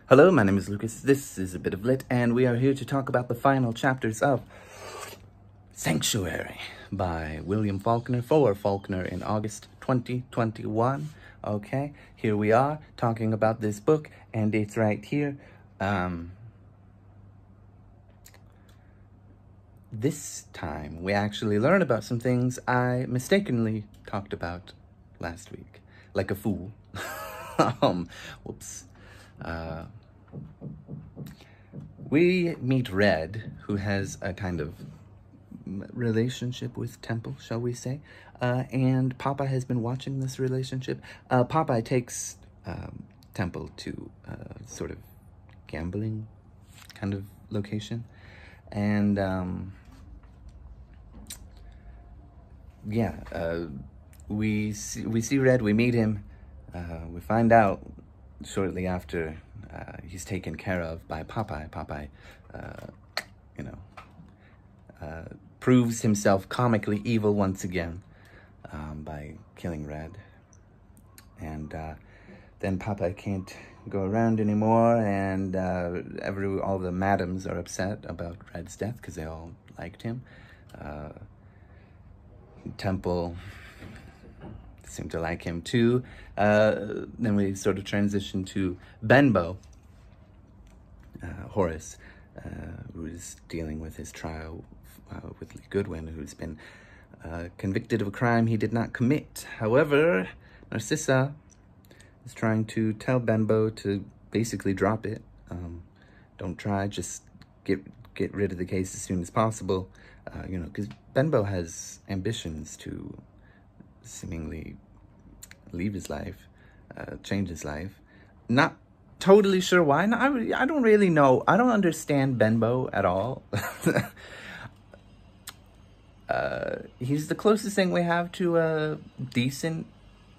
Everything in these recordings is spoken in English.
Hello, my name is Lucas. This is A Bit of Lit, and we are here to talk about the final chapters of Sanctuary by William Faulkner for Faulkner in August 2021. Okay, here we are talking about this book, and it's right here. This time, we actually learn about some things I mistakenly talked about last week, like a fool. Whoops. We meet Red, who has a kind of relationship with Temple, shall we say, and Popeye has been watching this relationship. Popeye takes Temple to a sort of gambling kind of location, and we see Red, we meet him, we find out shortly after he's taken care of by Popeye. Popeye, proves himself comically evil once again by killing Red. And then Popeye can't go around anymore, and all the madams are upset about Red's death because they all liked him. Temple seemed to like him too. Then we sort of transition to Benbow, Horace, who's dealing with his trial with Lee Goodwin, who's been convicted of a crime he did not commit. However, Narcissa is trying to tell Benbow to basically drop it. Don't try, just get rid of the case as soon as possible. Because Benbow has ambitions to seemingly leave his life, change his life. Not totally sure why. No, I don't really know. I don't understand Benbow at all. He's the closest thing we have to a decent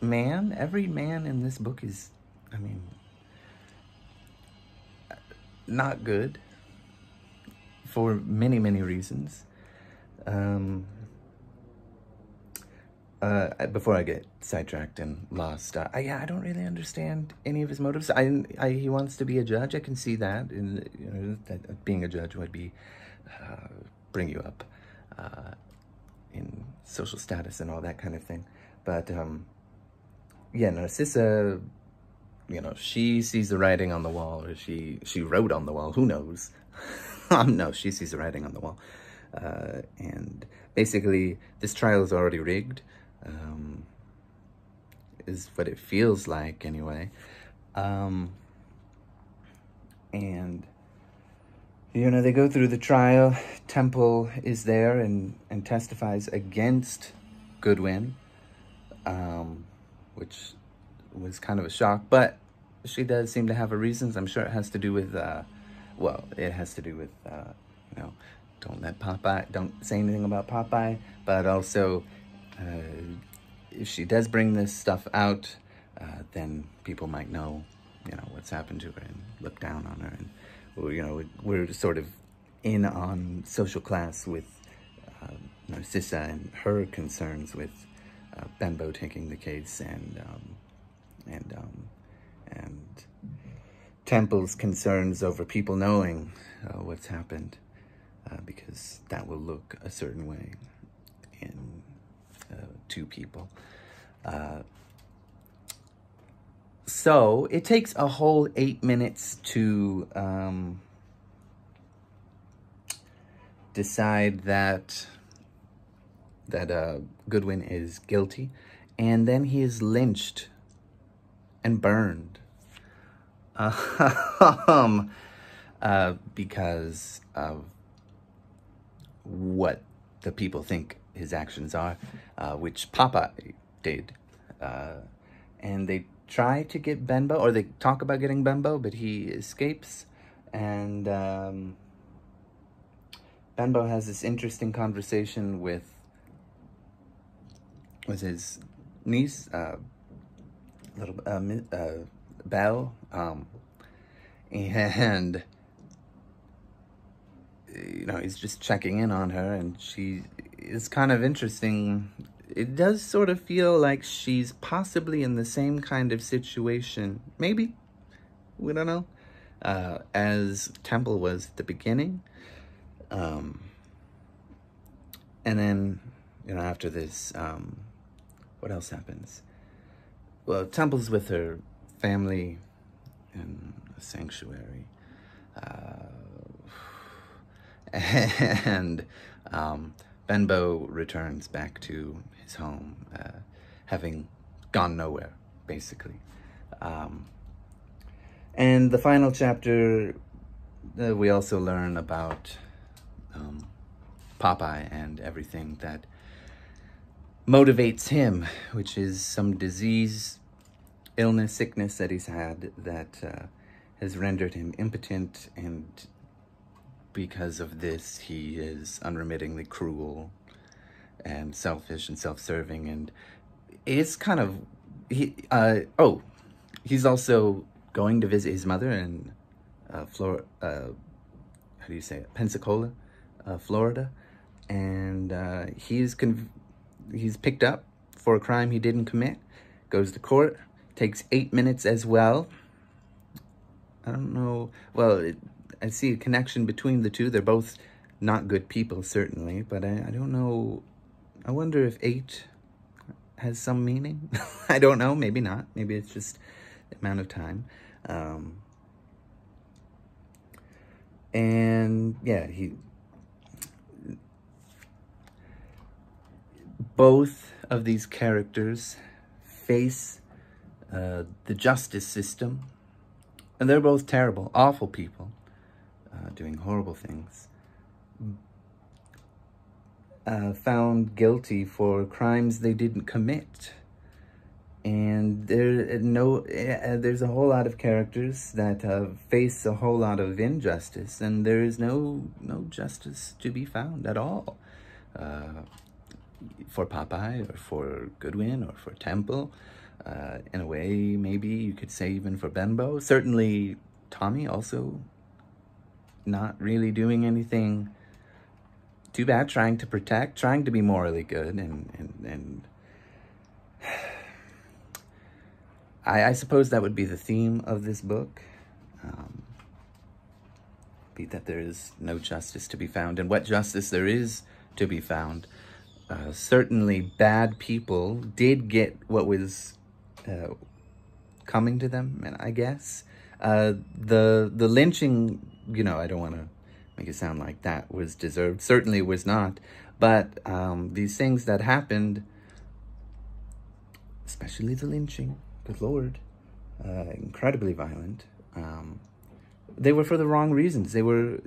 man. Every man in this book is, not good for many, many reasons. Before I get sidetracked and lost, I don't really understand any of his motives. He wants to be a judge. I can see that, that being a judge would be bring you up in social status and all that kind of thing. But Narcissa, she sees the writing on the wall, or she wrote on the wall. Who knows? No, she sees the writing on the wall. And basically, this trial is already rigged, is what it feels like anyway. And, they go through the trial. Temple is there and testifies against Goodwin, which was kind of a shock, but she does seem to have her reasons. I'm sure it has to do with, don't say anything about Popeye, but also, if she does bring this stuff out, then people might know, what's happened to her and look down on her. And, we're sort of in on social class with Narcissa and her concerns with Benbow taking the case, and Temple's concerns over people knowing what's happened, because that will look a certain way to people. So it takes a whole 8 minutes to decide that Goodwin is guilty, and then he is lynched and burned because of what the people think his actions are, which Popeye did. And they try to get Benbow, or they talk about getting Benbow, but he escapes. And Benbow has this interesting conversation with his niece, Belle, and he's just checking in on her, and she is kind of interesting. It does sort of feel like she's possibly in the same kind of situation. Maybe. We don't know. as Temple was at the beginning. And then, after this, what else happens? Well, Temple's with her family in a sanctuary. And Benbow returns back to his home, having gone nowhere, basically. And the final chapter, we also learn about Popeye and everything that motivates him, which is some disease, illness, sickness that he's had that has rendered him impotent, and because of this, he is unremittingly cruel and selfish and self-serving, and it's kind of, he's also going to visit his mother in Pensacola, Florida, and he's picked up for a crime he didn't commit, goes to court, takes 8 minutes as well. I don't know, well, I see a connection between the two. They're both not good people, certainly, but I don't know. I wonder if 8 has some meaning. I don't know, maybe not. Maybe it's just the amount of time. And yeah, both of these characters face the justice system, and they're both terrible, awful people, doing horrible things, found guilty for crimes they didn't commit. And there's a whole lot of characters that face a whole lot of injustice, and there is no justice to be found at all. For Popeye, or for Goodwin, or for Temple. In a way, maybe you could say even for Benbow. Certainly Tommy also not really doing anything too bad, trying to protect, trying to be morally good, and I suppose that would be the theme of this book, be that there is no justice to be found, and what justice there is to be found. Certainly bad people did get what was coming to them, and I guess the lynching, I don't want to make it sound like that was deserved. Certainly was not. But these things that happened, especially the lynching, good Lord, incredibly violent. They were for the wrong reasons. They were,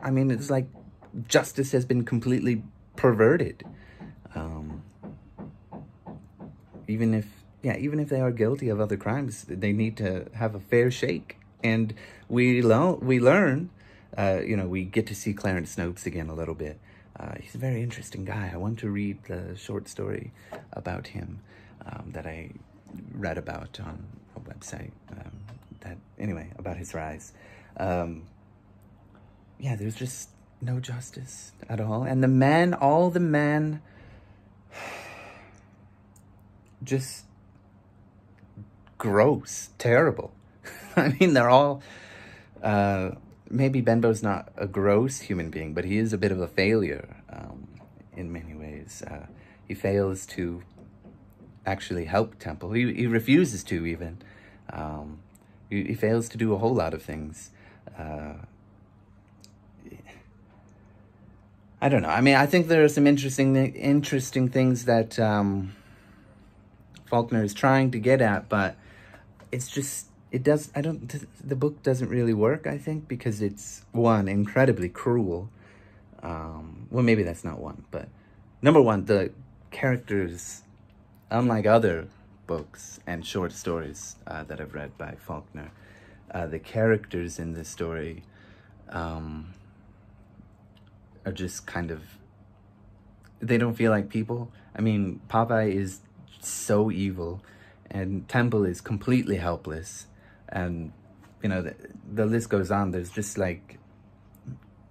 it's like justice has been completely perverted. Even if they are guilty of other crimes, they need to have a fair shake. And we learn, we get to see Clarence Snopes again a little bit. He's a very interesting guy. I want to read the short story about him that I read about on a website. About his rise. There's just no justice at all. And all the men, just gross, terrible. They're all, maybe Benbow's not a gross human being, but he is a bit of a failure in many ways. He fails to actually help Temple. He refuses to even. He fails to do a whole lot of things. I don't know. I think there are some interesting things that Faulkner is trying to get at, but it's just, the book doesn't really work, I think, because it's, one, incredibly cruel. Well, maybe that's not one, but number one, the characters, unlike other books and short stories that I've read by Faulkner, the characters in this story are just kind of, they don't feel like people. Popeye is so evil, and Temple is completely helpless, and the list goes on. There's just like,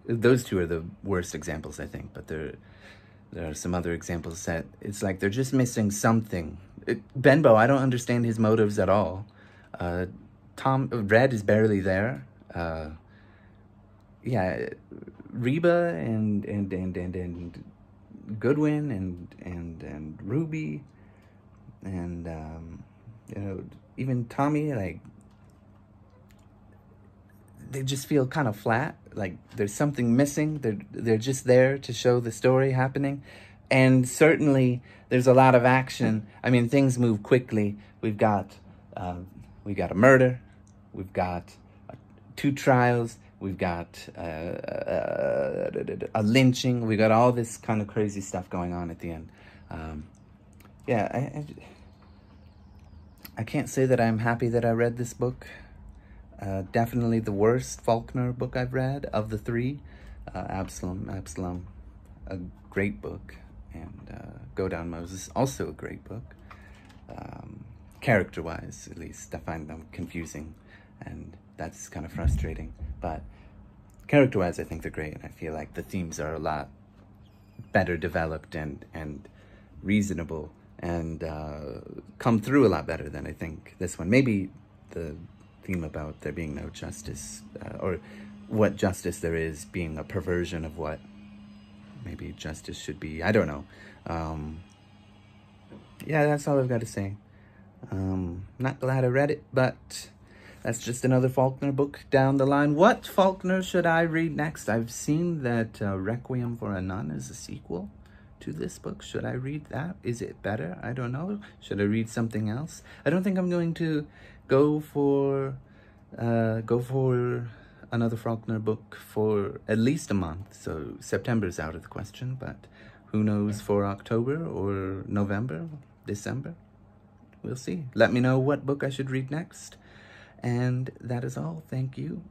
those two are the worst examples, I think, but there are some other examples that it's like they're just missing something. Benbow, I don't understand his motives at all. Red is barely there. Yeah, Reba and Goodwin and Ruby and you know, even Tommy, like, they just feel kind of flat. Like there's something missing. They're just there to show the story happening, and certainly there's a lot of action. I mean, things move quickly. We've got a murder, we've got 2 trials, we've got a lynching. We got all this kind of crazy stuff going on at the end. Yeah, I can't say that I'm happy that I read this book. Definitely the worst Faulkner book I've read of the 3. Absalom, a great book, and Go Down Moses, also a great book. Character-wise, at least, I find them confusing, and that's kind of frustrating. But character-wise, I think they're great, and I feel like the themes are a lot better developed and reasonable, and come through a lot better than I think this one. Maybe the theme about there being no justice, or what justice there is being a perversion of what maybe justice should be. I don't know. Yeah, that's all I've got to say. Not glad I read it, but that's just another Faulkner book down the line. What Faulkner should I read next? I've seen that Requiem for a Nun is a sequel to this book. Should I read that? Is it better? I don't know. Should I read something else? I don't think I'm going to go for another Faulkner book for at least a month. So September's out of the question, but who knows for October or November, December? We'll see. Let me know what book I should read next. And that is all. Thank you.